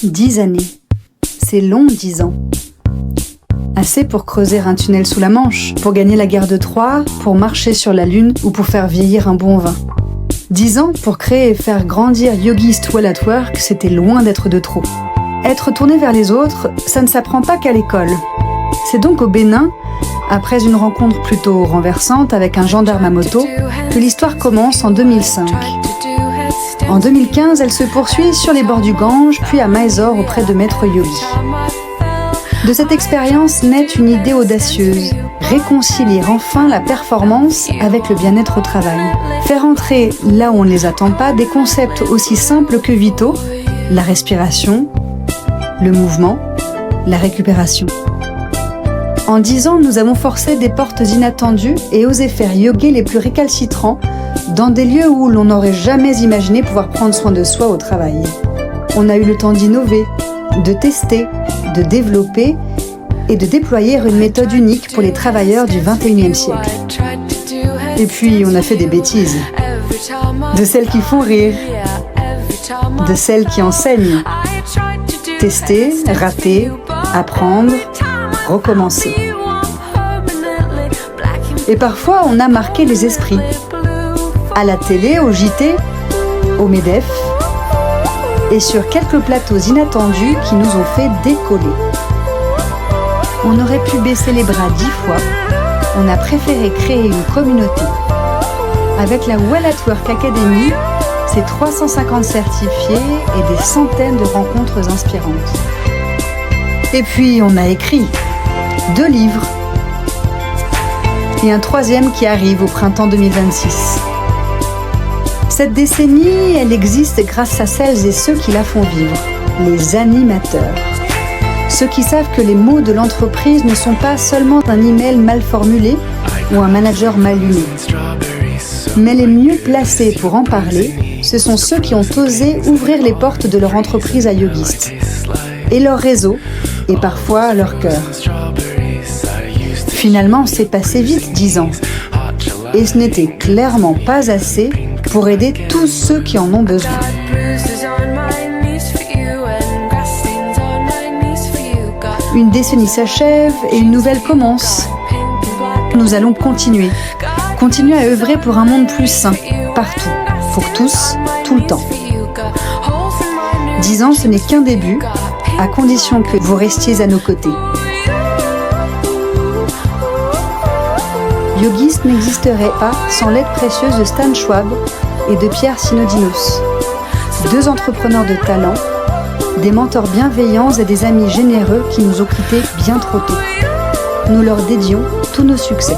10 années. C'est long, 10 ans. Assez pour creuser un tunnel sous la Manche, pour gagner la guerre de Troie, pour marcher sur la Lune ou pour faire vieillir un bon vin. 10 ans pour créer et faire grandir Yogist Well at Work, c'était loin d'être de trop. Être tourné vers les autres, ça ne s'apprend pas qu'à l'école. C'est donc au Bénin, après une rencontre plutôt renversante avec un gendarme à moto, que l'histoire commence en 2005. En 2015, elle se poursuit sur les bords du Gange, puis à Mysore auprès de Maître Yogi. De cette expérience naît une idée audacieuse, réconcilier enfin la performance avec le bien-être au travail. Faire entrer, là où on ne les attend pas, des concepts aussi simples que vitaux, la respiration, le mouvement, la récupération. En 10 ans, nous avons forcé des portes inattendues et osé faire yoguer les plus récalcitrants dans des lieux où l'on n'aurait jamais imaginé pouvoir prendre soin de soi au travail. On a eu le temps d'innover, de tester, de développer et de déployer une méthode unique pour les travailleurs du XXIe siècle. Et puis, on a fait des bêtises. De celles qui font rire, de celles qui enseignent. Tester, rater, apprendre, recommencer. Et parfois, on a marqué les esprits. À la télé, au JT, au MEDEF, et sur quelques plateaux inattendus qui nous ont fait décoller. On aurait pu baisser les bras 10 fois, on a préféré créer une communauté. Avec la Well at Work Academy, c'est 350 certifiés et des centaines de rencontres inspirantes. Et puis on a écrit 2 livres et un 3e qui arrive au printemps 2026. Cette décennie, elle existe grâce à celles et ceux qui la font vivre, les animateurs. Ceux qui savent que les mots de l'entreprise ne sont pas seulement un email mal formulé ou un manager mal luné. Mais les mieux placés pour en parler, ce sont ceux qui ont osé ouvrir les portes de leur entreprise à Yogist, et leur réseau, et parfois leur cœur. Finalement, c'est passé vite 10 ans, et ce n'était clairement pas assez pour aider tous ceux qui en ont besoin. Une décennie s'achève et une nouvelle commence. Nous allons continuer à œuvrer pour un monde plus sain, partout, pour tous, tout le temps. 10 ans, ce n'est qu'un début, à condition que vous restiez à nos côtés. Yogist n'existerait pas sans l'aide précieuse de Stan Schwab et de Pierre Synodinos. 2 entrepreneurs de talent, des mentors bienveillants et des amis généreux qui nous ont quittés bien trop tôt. Nous leur dédions tous nos succès.